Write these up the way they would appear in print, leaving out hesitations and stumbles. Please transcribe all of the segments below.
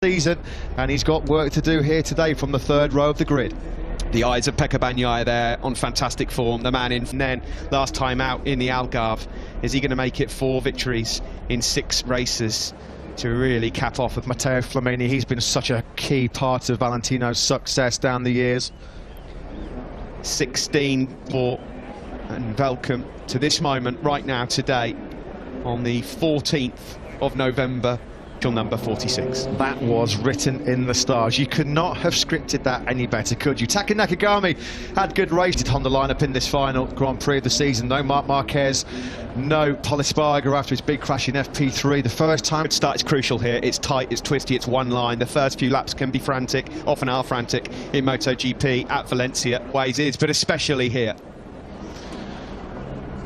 season, and he's got work to do here today from the third row of the grid. The eyes of Pecco Bagnaia there on fantastic form, the man in. And then last time out in the Algarve, is he going to make it 4 victories in 6 races to really cap off with Matteo Flamini? He's been such a key part of Valentino's success down the years. 16-4, and welcome to this moment right now today on the 14th of November. Number 46. That was written in the stars. You could not have scripted that any better, could you? Taka Nakagami had good race on the lineup in this final Grand Prix of the season. No Marc Marquez, no Pol Espargaro after his big crash in FP3. The first time start is crucial here. It's tight, it's twisty, it's one line. The first few laps can be frantic, often are frantic in MotoGP at Valencia. Ways is, but especially here.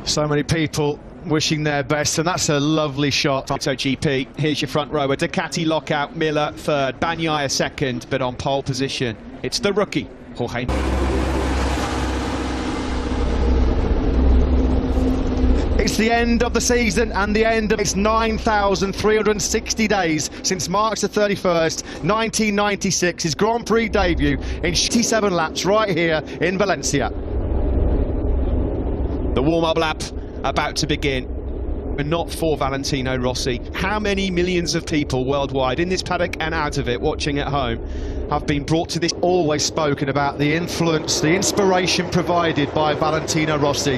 So many people wishing their best, and that's a lovely shot. MotoGP, here's your front rower. Ducati lockout, Miller third, Bagnaia second, but on pole position it's the rookie, Jorge. It's the end of the season and the end of its 9,360 days since March the 31st, 1996, his Grand Prix debut in 57 laps right here in Valencia. The warm-up lap about to begin, but not for Valentino Rossi. How many millions of people worldwide, in this paddock and out of it, watching at home, have been brought to this? Always spoken about the influence, the inspiration provided by Valentino Rossi.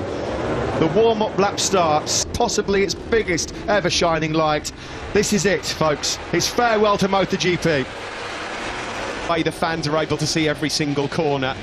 The warm-up lap starts, possibly its biggest ever shining light. This is it, folks. It's farewell to MotoGP. The fans are able to see every single corner.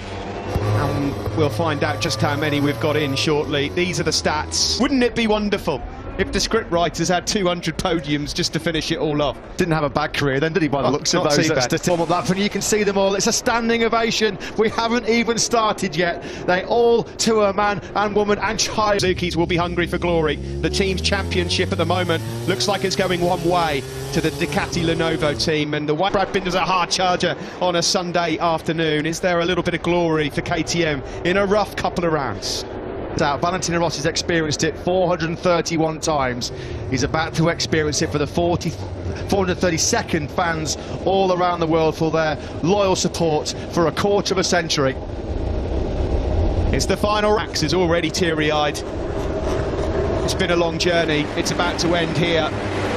We'll find out just how many we've got in shortly. These are the stats. Wouldn't it be wonderful if the script writers had 200 podiums just to finish it all off? Didn't have a bad career then, did he, by the looks of those statistics? And you can see them all. It's a standing ovation. We haven't even started yet. They all, to a man and woman and child. Suzuki's will be hungry for glory. The team's championship at the moment looks like it's going one way to the Ducati Lenovo team, and the white Brad Binder's a hard charger on a Sunday afternoon. Is there a little bit of glory for KTM in a rough couple of rounds? Valentino Rossi's experienced it 431 times. He's about to experience it for the 432nd fans all around the world for their loyal support for a quarter of a century. It's the final. Max is already teary-eyed. It's been a long journey. It's about to end here.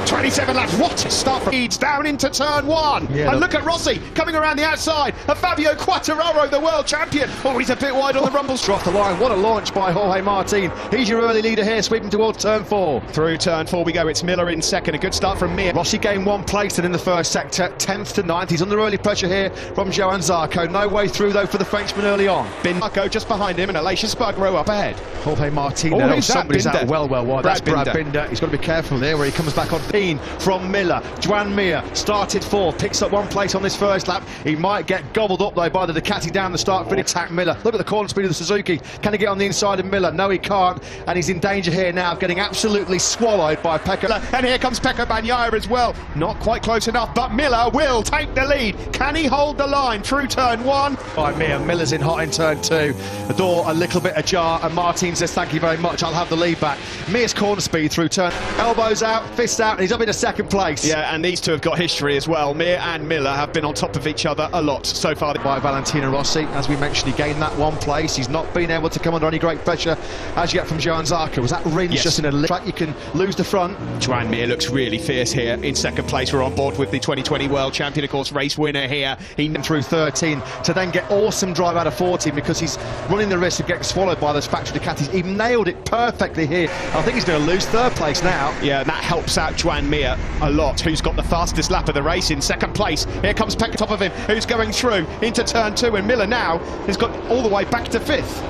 27 laps, what a start from Leeds down into turn 1. Yeah, and look at Rossi coming around the outside of Fabio Quartararo, the world champion. Oh, he's a bit wide on the rumble. Off the line, what a launch by Jorge Martin. He's your early leader here, sweeping towards turn 4. Through turn 4 we go, it's Miller in second, a good start from Mir. Rossi gained 1 place and in the first sector, 10th to 9th. He's under early pressure here from Johann Zarco. No way through though for the Frenchman early on. Zarco just behind him and Aleix Espargaro up ahead. Jorge Martin, somebody's out well wide. That's Brad Binder. He's got to be careful there where he comes back on 15 from Miller. Joan Mir started 4th, picks up 1 place on this first lap. He might get gobbled up though by the Ducati down the start for the attack. Miller, look at the corner speed of the Suzuki. Can he get on the inside of Miller? No, he can't, and he's in danger here now of getting absolutely swallowed by Pecco. And here comes Pecco Bagnaia as well. Not quite close enough, but Miller will take the lead. Can he hold the line through turn 1? By Mir, Miller's in hot in turn 2. The door a little bit ajar, and Martin says thank you very much, I'll have the lead back. Mir's corner speed through turn, elbows out, fists out, and he's up into second place. Yeah, and these two have got history as well. Mir and Miller have been on top of each other a lot so far. By Valentino Rossi, as we mentioned, he gained that 1 place. He's not been able to come under any great pressure as yet from Johann Zarco. Was that Rins just in a track you can lose the front? Joan Mir looks really fierce here in second place. We're on board with the 2020 world champion, of course, race winner here. He went through 13 to then get awesome drive out of 14 because he's running the risk of getting swallowed by those factory Ducatis. He nailed it perfectly here. I think he's going to lose 3rd place now. Yeah, that helps out Joan Mir a lot, who's got the fastest lap of the race in second place. Here comes Pecco top of him, who's going through into turn 2, and Miller now has got all the way back to 5th.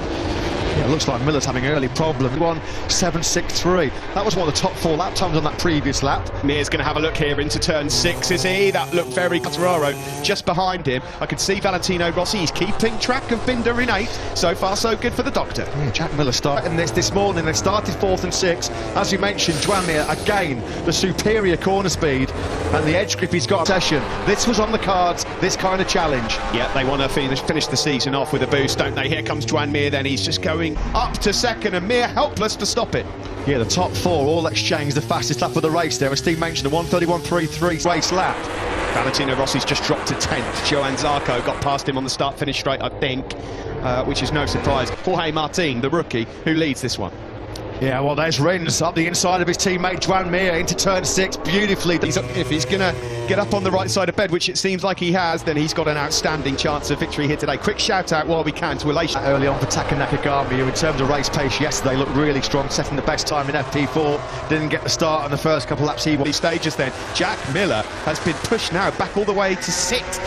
Yeah, it looks like Miller's having early problems. 1:7.63. That was one of the top 4 lap times on that previous lap. Mir's going to have a look here into turn 6, is he? That looked very Quartararo just behind him. I can see Valentino Rossi. He's keeping track of Binder in 8th. So far, so good for the doctor. Yeah, Jack Miller starting this morning. They started 4th and 6th. As you mentioned, Joan Mir, again, the superior corner speed and the edge grip he's got. Session. This was on the cards, this kind of challenge. Yeah, they want to finish the season off with a boost, don't they? Here comes Joan Mir, then he's just going up to second, and Mir helpless to stop it. Yeah, the top 4 all exchanged the fastest lap of the race there. As Steve mentioned, a 1:31.33 race lap. Valentino Rossi's just dropped to 10th. Johan Zarco got past him on the start-finish straight, I think, which is no surprise. Jorge Martin, the rookie, who leads this one. Yeah, well, there's Rins up the inside of his teammate Joan Mir into turn 6 beautifully. If he's going to get up on the right side of bed, which it seems like he has, then he's got an outstanding chance of victory here today. Quick shout out while we can to Elation. Early on for Taka Nakagami, who in terms of race pace yesterday looked really strong, setting the best time in FP4. Didn't get the start on the first couple laps. These stages then. Jack Miller has been pushed now back all the way to 6th.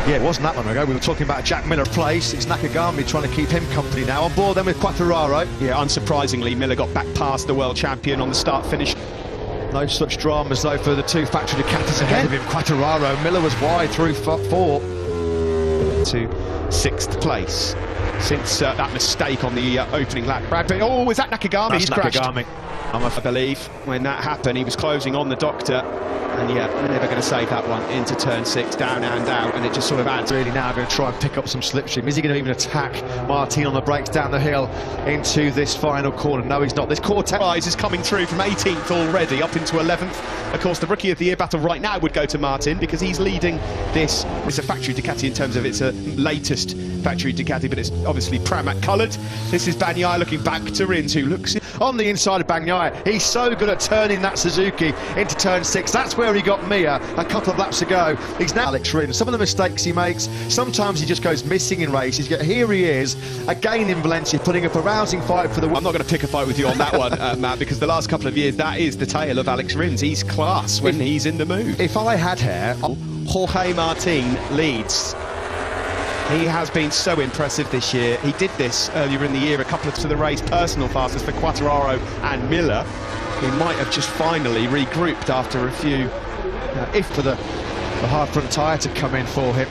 Yeah, it wasn't that long ago. We were talking about a Jack Miller place. It's Nakagami trying to keep him company now. On board then with Quartararo. Yeah, unsurprisingly, Miller got back past the world champion on the start-finish. No such dramas though for the two factory Ducatis ahead of him. Quartararo, Miller was wide through 4. To 6th place since that mistake on the opening lap. Oh, was that Nakagami? That's He's crashed. Nakagami. I believe when that happened, he was closing on the doctor. And yeah, never going to save that one into turn 6, down and out, and it just sort of adds. Really now going to try and pick up some slipstream. Is he going to even attack Martin on the brakes down the hill into this final corner? No, he's not. This Cortez is coming through from 18th already up into 11th. Of course, the Rookie of the Year battle right now would go to Martin because he's leading this. It's a factory Ducati in terms of its latest factory Ducati, but it's obviously Pramac coloured. This is Bagnaia looking back to Rins, who looks on the inside of Bagnaia. He's so good at turning that Suzuki into turn 6. That's where he got Mia a couple of laps ago. He's now Alex Rins. Some of the mistakes he makes, sometimes he just goes missing in races. Yet here he is again in Valencia, putting up a rousing fight for the win. I'm not going to pick a fight with you on that one, Matt, because the last couple of years that is the tale of Alex Rins. He's class when he's in the mood. If I had hair, Jorge Martin leads. He has been so impressive this year. He did this earlier in the year, a couple of to the race personal fastest for Quartararo and Miller. He might have just finally regrouped after a few, if for the hard front tyre to come in for him.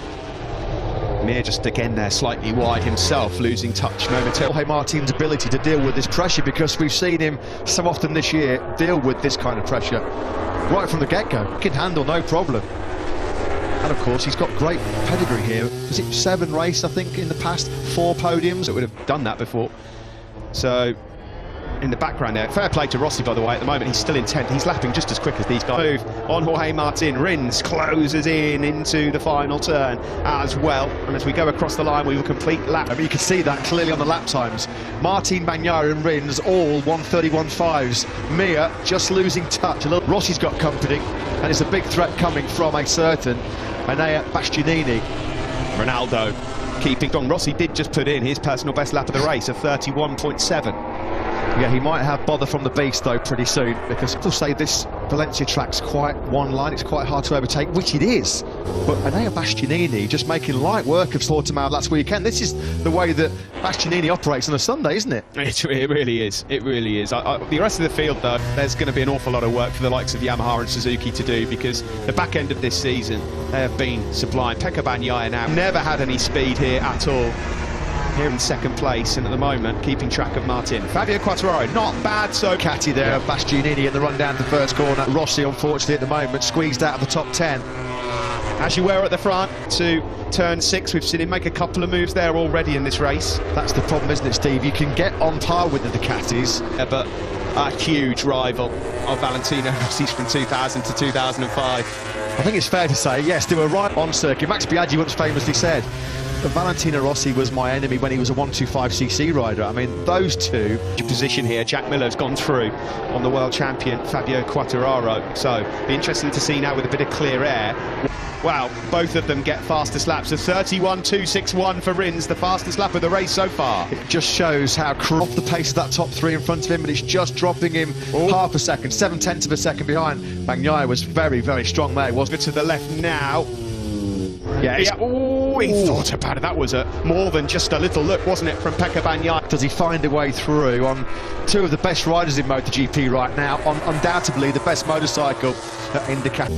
Mir just again there slightly wide himself, losing touch momentarily. Jorge Martin's ability to deal with this pressure, because we've seen him so often this year deal with this kind of pressure right from the get-go. He can handle no problem. And of course he's got great pedigree here. Was it 7 races I think in the past, 4 podiums? It would have done that before. So in the background there, fair play to Rossi by the way. At the moment he's still in 10th. He's lapping just as quick as these guys. Move on Jorge Martin. Rins closes in into the final turn as well, and as we go across the line we will complete lap. I mean, you can see that clearly on the lap times. Martin, Bagnaia and Rins all 1:31.5s. Mir just losing touch. Rossi's got company, and it's a big threat coming from a certain Enea Bastianini. Ronaldo keeping strong. Rossi did just put in his personal best lap of the race of 31.7. Yeah, he might have bother from the beast though pretty soon, because people say this Valencia track's quite one line, it's quite hard to overtake, which it is. But Enea Bastianini just making light work of Portimao last weekend. This is the way that Bastianini operates on a Sunday, isn't it? It really is, it really is. The rest of the field though, there's going to be an awful lot of work for the likes of Yamaha and Suzuki to do, because the back end of this season they have been sublime. Pecco Bagnaia now never had any speed here at all. Here in 2nd place, and at the moment keeping track of Martin. Fabio Quartararo, not bad, so catty there. Yeah. Bastianini in the run down to the first corner. Rossi, unfortunately, at the moment squeezed out of the top 10. As you were at the front to turn 6, we've seen him make a couple of moves there already in this race. That's the problem, isn't it, Steve? You can get on par with the Ducatis, but a huge rival of Valentino Rossi's from 2000 to 2005. I think it's fair to say, yes, they were right on circuit. Max Biaggi once famously said, Valentino Rossi was my enemy when he was a 125cc rider. I mean, those two. Position here, Jack Miller's gone through on the world champion Fabio Quartararo. So, be interesting to see now with a bit of clear air. Wow, both of them get fastest laps. A 31.261 for Rins, the fastest lap of the race so far. It just shows how off the pace of that top 3 in front of him, but it's just dropping him half a second, 7/10 of a second behind. Bagnaia was very, very strong there, wasn't it? To the left now. Yeah. Oh, he thought about it. That was more than just a little look, wasn't it, from Pecco Bagnaia? Does he find a way through on 2 of the best riders in MotoGP right now, on undoubtedly the best motorcycle in Ducati?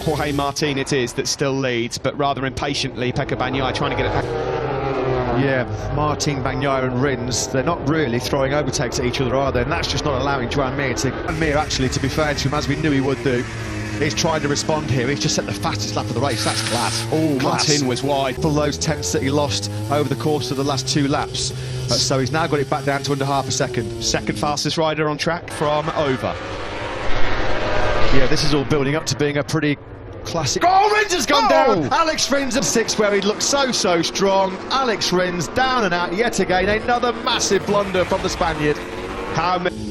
Jorge Martin it is that still leads, but rather impatiently Pecco Bagnaia trying to get it back. Yeah, Martin, Bagnaia and Rins, they're not really throwing overtakes at each other, are they? And that's just not allowing Joan Mir actually, to be fair to him, as we knew he would do. He's trying to respond here. He's just set the fastest lap of the race. That's class. Oh, Martin was wide. For those tenths that he lost over the course of the last 2 laps. So he's now got it back down to under half a second. 2nd fastest rider on track from over. Yeah, this is all building up to being a pretty classic. Oh, Rins has gone down! Alex Rins at 6, where he looked so strong. Alex Rins down and out yet again. Another massive blunder from the Spaniard. How many?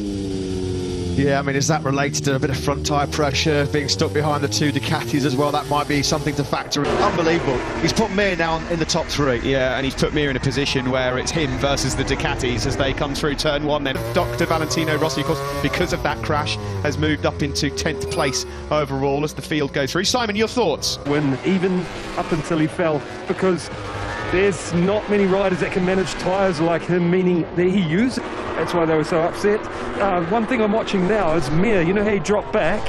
Yeah, I mean, is that related to a bit of front tyre pressure, being stuck behind the two Ducatis as well? That might be something to factor in. Unbelievable. He's put Mir now in the top 3. Yeah, and he's put Mir in a position where it's him versus the Ducatis as they come through turn 1. Then Dr. Valentino Rossi, of course, because of that crash, has moved up into 10th place overall as the field goes through. Simon, your thoughts? When even up until he fell, because there's not many riders that can manage tyres like him, meaning that he used it. That's why they were so upset. One thing I'm watching now is Mir. You know how he dropped back?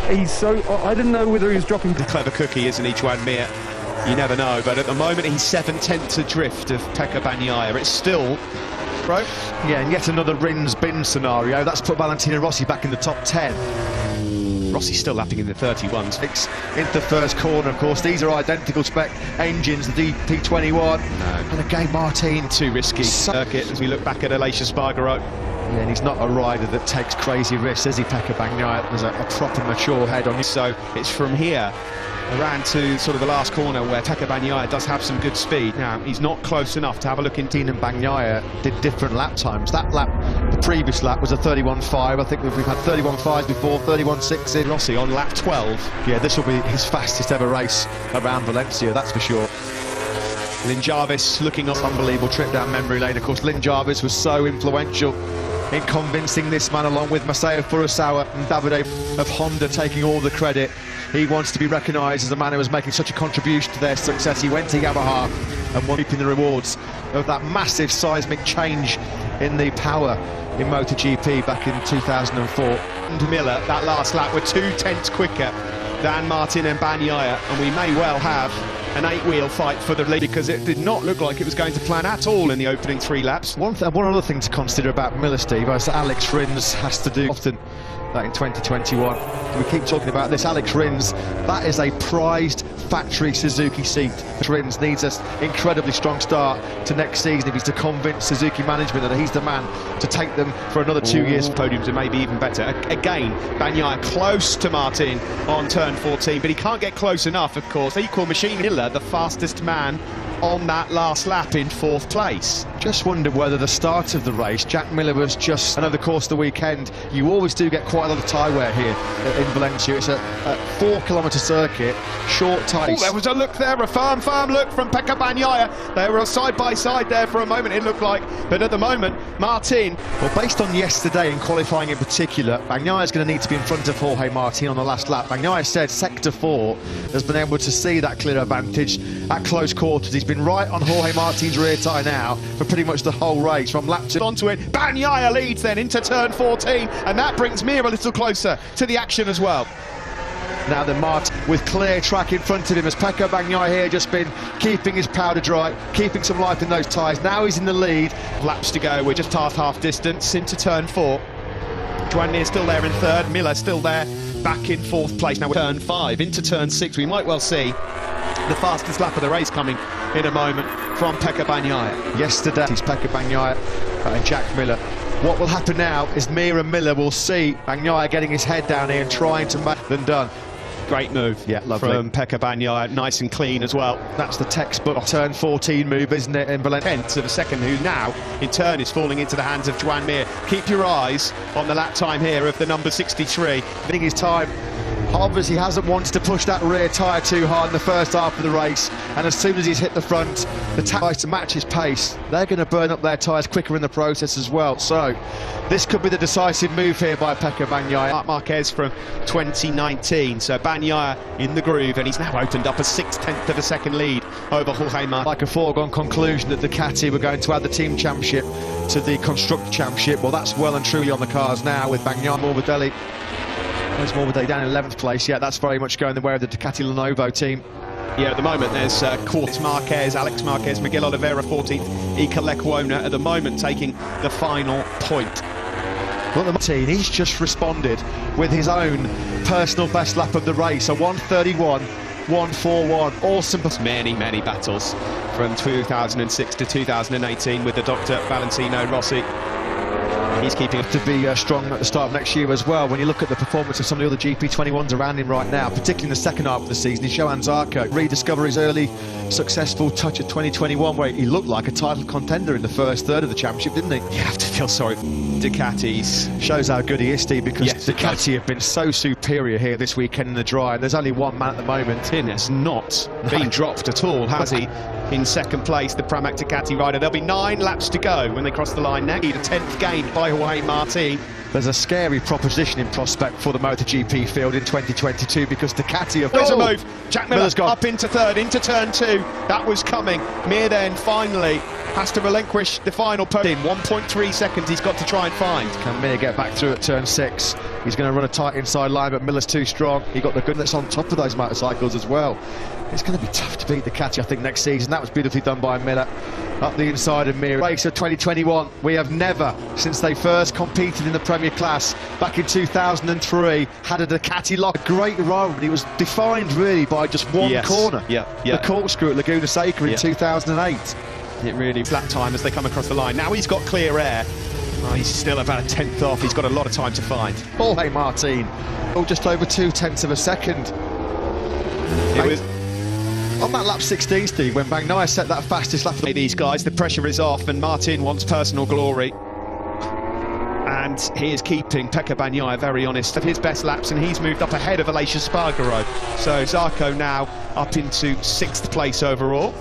He's so... I didn't know whether he was dropping... The clever cookie, isn't he, Juan Mir? You never know, but at the moment he's 7/10 adrift of Pecco Bagnaia. It's still... Right? Yeah, and yet another Rins bin scenario. That's put Valentino Rossi back in the top 10. Rossi's still lapping in the 31s. Into the first corner, of course. These are identical spec engines, the DP21. No. And again, Martin. Too risky circuit as we look back at Aleix Espargaro. Yeah, and he's not a rider that takes crazy risks, is he, Pecco Bagnaia? There's a proper mature head on him. So it's from here around to sort of the last corner where Pecco Bagnaia does have some good speed. Now, he's not close enough to have a look in. And Bagnaia did different lap times. That lap, the previous lap, was a 31.5. I think we've had 31.5s before, 31.6 in. Rossi on lap 12. Yeah, this will be his fastest ever race around Valencia, that's for sure. Lynn Jarvis looking up. Unbelievable trip down memory lane. Of course, Lynn Jarvis was so influential in convincing this man, along with Masao Furusawa and Davide of Honda, taking all the credit. He wants to be recognised as a man who was making such a contribution to their success. He went to Yamaha and won reaping the rewards of that massive seismic change in the power in MotoGP back in 2004. And Miller, that last lap, were 2/10 quicker than Martin and Bagnaia, and we may well have an 8-wheel fight for the lead, because it did not look like it was going to plan at all in the opening 3 laps. One other thing to consider about Miller, Steve, is that Alex Rins has to do often that in 2021. We keep talking about this. Alex Rins, that is a prized factory Suzuki seat. Rins needs an incredibly strong start to next season if he's to convince Suzuki management that he's the man to take them for another 2 years. Podiums are maybe even better. Again, Bagnaia close to Martin on turn 14, but he can't get close enough, of course. Equal machine. Miller, the fastest man on that last lap, in 4th place. Just wondered whether the start of the race, Jack Miller was just... And over the course of the weekend, you always do get quite a lot of tyre wear here in Valencia. It's a 4-kilometre circuit, short tyres. Oh, there was a look there, a firm look from Pecco Bagnaia. They were side by side there for a moment, it looked like. But at the moment, Martin... Well, based on yesterday in qualifying in particular, Bagnaia is going to need to be in front of Jorge Martin on the last lap. Bagnaia said Sector 4 has been able to see that clear advantage at close quarters. He's been right on Jorge Martin's rear tyre now for pretty much the whole race from lap 2 onto it. Bagnaia leads then into turn 14, and that brings Mir a little closer to the action as well. Now then, Martin with clear track in front of him, as Pecco Bagnaia here just been keeping his powder dry, keeping some life in those tyres. Now he's in the lead. Laps to go, we're just past half distance into turn 4. Juan Mir still there in 3rd, Miller still there, back in 4th place. Now we're turn 5 into turn 6. We might well see the fastest lap of the race coming in a moment from Pecco Bagnaia. Yesterday, it's Pecco Bagnaia and Jack Miller. What will happen now is Mir and Miller will see Bagnaia getting his head down here and trying to make them done. Great move, yeah, lovely. From Pecco Bagnaia, nice and clean as well. That's the textbook turn 14 move, isn't it, in Valencia? 10th of a second, who now, in turn, is falling into the hands of Juan Mir. Keep your eyes on the lap time here of the number 63. Winning his time. Obviously, he hasn't wanted to push that rear tyre too hard in the first half of the race, and as soon as he's hit the front, the tires to match his pace, they're going to burn up their tyres quicker in the process as well. So this could be the decisive move here by Pecco Bagnaia. Marc Marquez from 2019, so Bagnaia in the groove, and he's now opened up a 6/10 of a second lead over Jorge Martin. Like a foregone conclusion that Ducati were going to add the team championship to the constructor championship. Well, that's well and truly on the cards now with Bagnaia. Morbidelli. Where's Morbidelli down in 11th place? Yeah, that's very much going the way of the Ducati Lenovo team. Yeah, at the moment there's Quartz Marquez, Alex Marquez, Miguel Oliveira 14th, Iker Lecuona at the moment taking the final point. Well, the Martin, he's just responded with his own personal best lap of the race, a 1:31.141. Awesome. Many battles from 2006 to 2018 with the Dr. Valentino Rossi. he's keeping to be strong at the start of next year as well. When you look at the performance of some of the other GP21s around him right now, particularly in the second half of the season, Johan Zarco rediscover his early successful touch at 2021 where he looked like a title contender in the first third of the championship, didn't he? You have to feel sorry for Ducatis. Shows how good he is, Steve, because yes, Ducati have been so superior here this weekend in the dry, and there's only one man at the moment. Tin has not been dropped at all, has he? In second place, the Pramac Ducati rider. There'll be 9 laps to go when they cross the line next. The 10th gained by Jorge Martin. There's a scary proposition in prospect for the MotoGP field in 2022 because Ducati have... There's a move. Jack Miller's gone up into third, into turn 2. That was coming. Mir then finally has to relinquish the final podium. 1.3 seconds he's got to try and find. Can Mir get back through at turn 6? He's going to run a tight inside line, but Miller's too strong. He got the goodness on top of those motorcycles as well. It's going to be tough to beat Ducati, I think, next season. That was beautifully done by Miller up the inside of Mir. Race of 2021. We have never, since they first competed in the Premier Class back in 2003, had a Ducati lock. A great run. He was defined really by just one corner. The corkscrew at Laguna Seca in 2008. It really flat time as they come across the line. Now he's got clear air. Oh, he's still about a 10th off. He's got a lot of time to find. Jorge Martin, just over 0.2 of a second. It was on that lap 16, Steve, when Bagnaia set that fastest lap. These guys, the pressure is off, and Martin wants personal glory. And he is keeping Pecco Bagnaia very honest at his best laps, and he's moved up ahead of Aleix Espargaro. So Zarco now up into 6th place overall.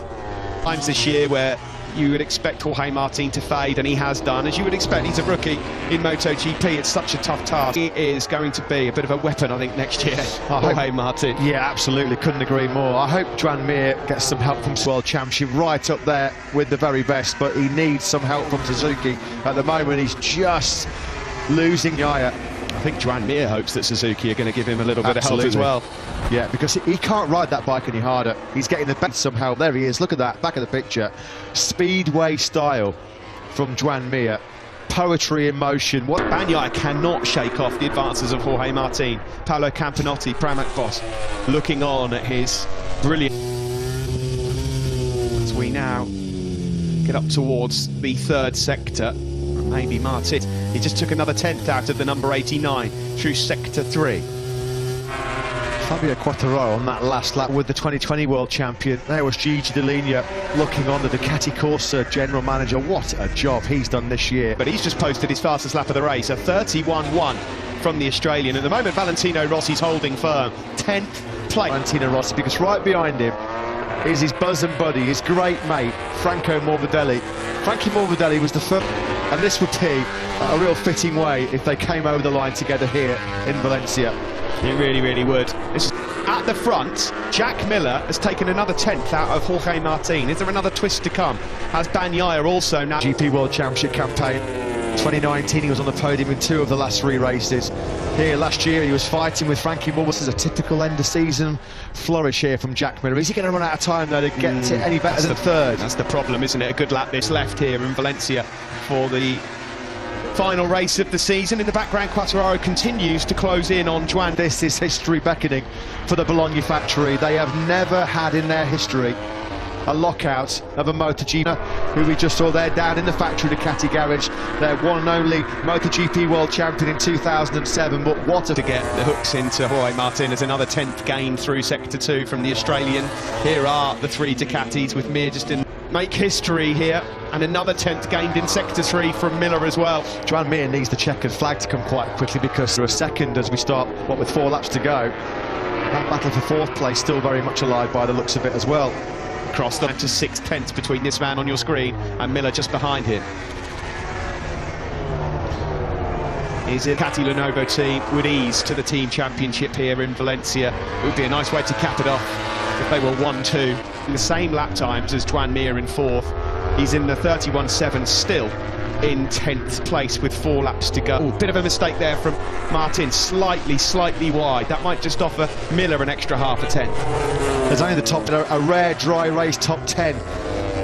Times this year where you would expect Jorge Martin to fade, and he has done. As you would expect, he's a rookie in MotoGP. It's such a tough task. He is going to be a bit of a weapon, I think, next year. Jorge Martin. Yeah, absolutely. Couldn't agree more. I hope Joan Mir gets some help from World Championship, right up there with the very best, but he needs some help from Suzuki. At the moment, he's just losing Gaia. I think Joan Mir hopes that Suzuki are going to give him a little bit of help as well. Yeah, because he can't ride that bike any harder. He's getting the best somehow. There he is. Look at that, back of the picture. Speedway style from Joan Mir. Poetry in motion. What Bagnaia cannot shake off the advances of Jorge Martin. Paolo Campinotti, Pramac boss, looking on at his brilliant... As we now get up towards the 3rd sector, maybe Martin. He just took another 10th out of the number 89 through sector 3. Fabio Quartararo on that last lap with the 2020 world champion. There was Gigi Dall'Igna looking on, the Ducati Corsa general manager. What a job he's done this year. But he's just posted his fastest lap of the race, a 31.1 from the Australian. At the moment, Valentino Rossi's holding firm. 10th place. Valentino Rossi, because right behind him is his bosom buddy, his great mate, Franco Morbidelli. Frankie Morbidelli was the first, and this would be a real fitting way if they came over the line together here in Valencia. It really, really would. At the front, Jack Miller has taken another 10th out of Jorge Martin. Is there another twist to come? Has Bagnaia also now... GP World Championship campaign. 2019, he was on the podium in 2 of the last 3 races. Here last year, he was fighting with Frankie Moore. This is a typical end-of-season flourish here from Jack Miller. Is he going to run out of time, though, to get it any better than 3rd? That's the problem, isn't it? A good lap this left here in Valencia for the final race of the season. In the background, Quartararo continues to close in on Joan. This is history beckoning for the Bologna factory. They have never had in their history a lockout of a MotoGP, who we just saw there down in the factory Ducati garage. Their one and only MotoGP world champion in 2007, but what a... To get the hooks into Jorge Martin as another 10th gain through sector 2 from the Australian. Here are the 3 Ducatis with Mir just in... Make history here, and another 10th gained in sector 3 from Miller as well. Joan Mir needs the checkered flag to come quite quickly, because they're a second as we start, what, with 4 laps to go. That battle for 4th place still very much alive by the looks of it as well. Crossed up to 6 tenths between this man on your screen and Miller just behind him. Is it Ducati Lenovo team with ease to the team championship here in Valencia? It would be a nice way to cap it off if they were 1-2 in the same lap times as Joan Mir in 4th. He's in the 31.7 still in 10th place with 4 laps to go. Ooh, bit of a mistake there from Martin, slightly wide. That might just offer Miller an extra half a tenth. There's only the top, a rare dry race top 10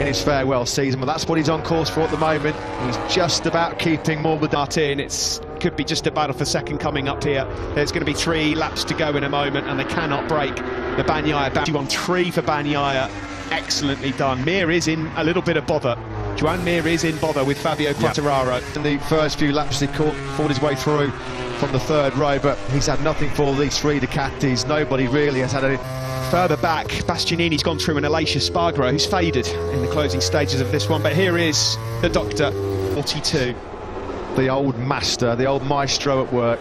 in his farewell season, but that's what he's on course for at the moment. He's just about keeping Martin. It's could be just a battle for second coming up here. There's going to be 3 laps to go in a moment, and they cannot break the Bagnaia boundary. On 3 for Bagnaia, excellently done. Mir is in a little bit of bother. Joan Mir is in bother with Fabio Quartararo. In the first few laps, he fought his way through from the third row, but he's had nothing for these three Ducatis. Nobody really has had any. Further back, Bastianini's gone through an Alicia Spargaro, who's faded in the closing stages of this one, but here is the Doctor, 42. The old master, the old maestro at work.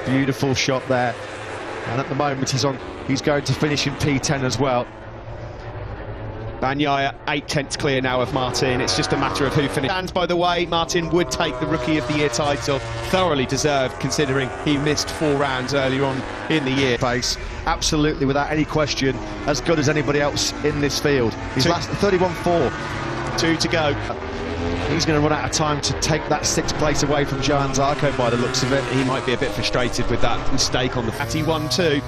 Beautiful shot there. And at the moment he's going to finish in P10 as well. Bagnaia 8/10 clear now of Martin. It's just a matter of who finishes. And by the way, Martin would take the Rookie of the Year title. Thoroughly deserved, considering he missed 4 rounds earlier on in the year. Pace, absolutely, without any question, as good as anybody else in this field. He's last 31.4. 2 to go. He's going to run out of time to take that 6th place away from Johan Zarco by the looks of it. He might be a bit frustrated with that mistake on the Ducati 1-2.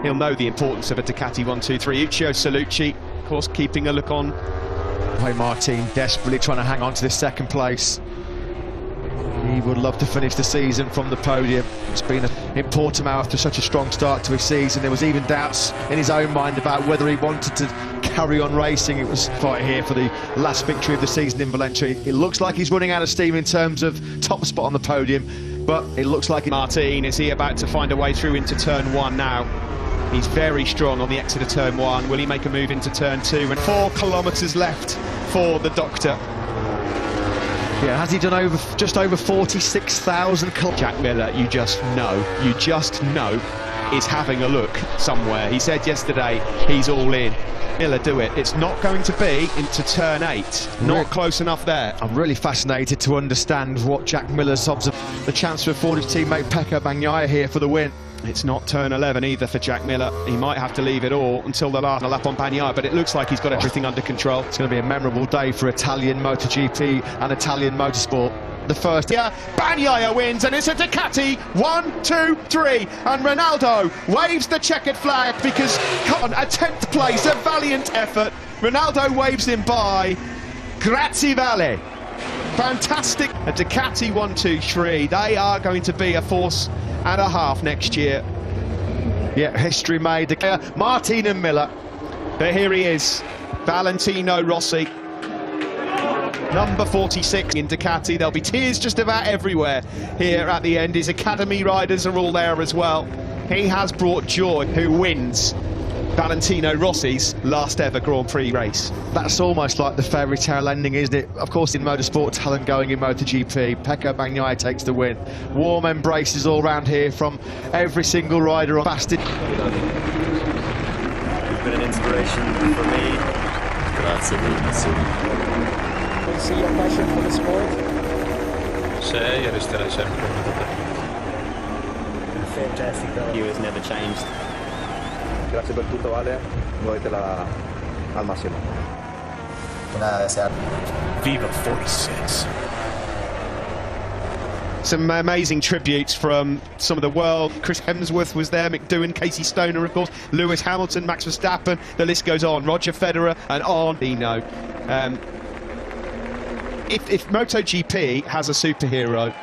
He'll know the importance of a Ducati 1-2-3. Uccio Salucci, of course, keeping a look on. Hey, Martin desperately trying to hang on to this 2nd place. He would love to finish the season from the podium. It's been in Portimao after such a strong start to his season. There was even doubts in his own mind about whether he wanted to carry on racing. It was fight here for the last victory of the season in Valencia. It looks like he's running out of steam in terms of top spot on the podium, but it looks like Martin, is he about to find a way through into turn 1 now? He's very strong on the exit of turn 1. Will he make a move into turn 2? And 4 kilometres left for the Doctor. Yeah, has he done just over 46,000 kilometres? Jack Miller, you just know, is having a look somewhere. He said yesterday he's all in. Miller, do it. It's not going to be into turn 8. Not close enough there. I'm really fascinated to understand what Jack Miller's the chance to afford his teammate Pecco Bagnaia here for the win. It's not turn 11 either for Jack Miller. He might have to leave it all until the last lap on Bagnaia, but it looks like he's got everything under control. It's going to be a memorable day for Italian MotoGP and Italian motorsport. The first. Yeah, Bagnaia wins, and it's a Ducati 1, 2, 3, and Ronaldo waves the checkered flag because, come on, a 10th place, a valiant effort. Ronaldo waves him by. Grazie Vale. Fantastic. A Ducati 1, 2, 3. They are going to be a force and a half next year. Yeah, history made. Martin and Miller. But here he is, Valentino Rossi. Number 46 in Ducati. There'll be tears just about everywhere here at the end. His academy riders are all there as well. He has brought joy. Who wins Valentino Rossi's last ever Grand Prix race. That's almost like the fairy tale ending, isn't it? Of course, in motorsport, talent going in MotoGP. Pecco Bagnaia takes the win. Warm embraces all round here from every single rider on Bastard. You've been an inspiration for me. Grazie, grazie. You see your passion for the sport? Sì, io resterei sempre un Fantastic. You has never changed. Grazie per tutto, Vale. Muovetela al massimo. Nada, desear. Viva 46. Some amazing tributes from some of the world. Chris Hemsworth was there, McDougall, Casey Stoner, of course, Lewis Hamilton, Max Verstappen, the list goes on, Roger Federer, and on. If MotoGP has a superhero,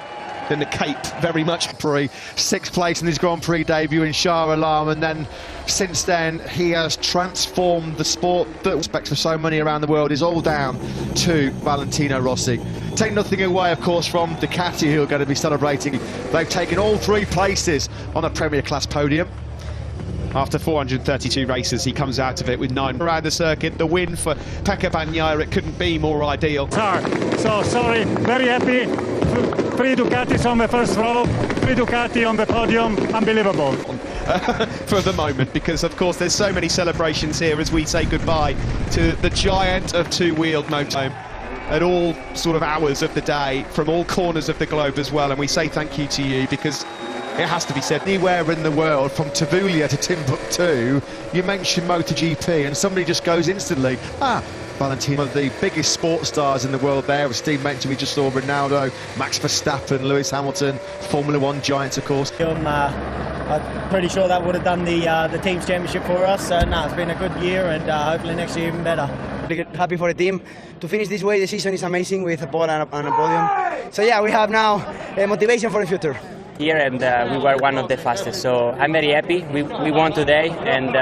then the Cape very much. 6th place in his Grand Prix debut in Shah Alam, and then since then he has transformed the sport that respects for so many around the world is all down to Valentino Rossi. Take nothing away, of course, from Ducati, who are going to be celebrating. They've taken all 3 places on a Premier Class podium. After 432 races, he comes out of it with 9 around the circuit. The win for Pecco Bagnaia, it couldn't be more ideal. So sorry, very happy. 3 Ducatis on the first row, 3 Ducati on the podium, unbelievable. For the moment, because of course there's so many celebrations here as we say goodbye to the giant of 2-wheeled moto at all sort of hours of the day, from all corners of the globe as well, and we say thank you to you, because it has to be said, anywhere in the world, from Tavulia to Timbuktu, you mention MotoGP and somebody just goes instantly, Valentino, the biggest sports stars in the world there. As Steve mentioned, we just saw Ronaldo, Max Verstappen, Lewis Hamilton, Formula 1 giants, of course. I'm pretty sure that would have done the team's championship for us. So, it's been a good year, and hopefully next year even better. Happy for the team to finish this way. The season is amazing with a pole and a podium. So yeah, we have now motivation for the future. here, and we were one of the fastest. So I'm very happy. We won today, and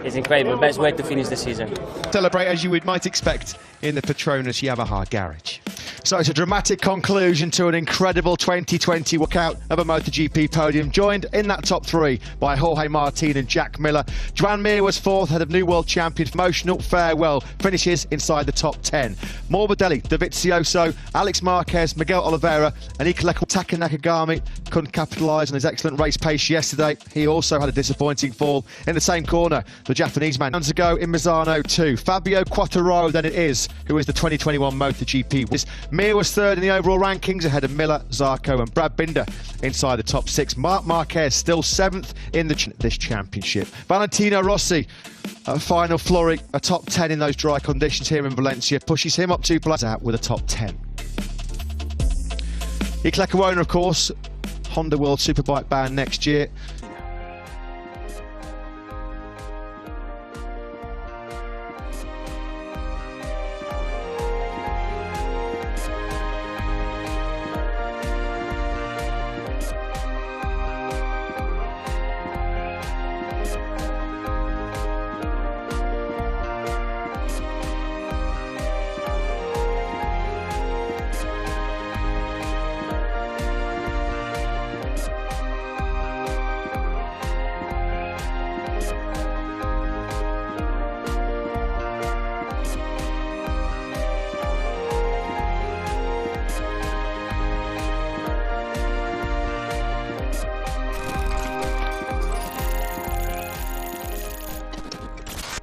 it's incredible. Best way to finish the season. Celebrate as you might expect in the Petronas Yamaha garage. So it's a dramatic conclusion to an incredible 2020 walkout of a MotoGP podium, joined in that top three by Jorge Martin and Jack Miller. Joan Mir was fourth, head of new world champion. Emotional farewell finishes inside the top 10. Morbidelli, Dovizioso, Alex Marquez, Miguel Oliveira and Taka Nakagami couldn't capitalise on his excellent race pace yesterday. He also had a disappointing fall in the same corner. The Japanese man rounds ago in Misano too. Fabio Quartararo then it is, who is the 2021 MotoGP. Mir was third in the overall rankings ahead of Miller, Zarco and Brad Binder inside the top six. Marc Marquez still seventh in this championship. Valentino Rossi, a final flurry, a top 10 in those dry conditions here in Valencia, pushes him up 2 places out with a top 10. Iker Lecuona, of course, Honda World Superbike ban next year.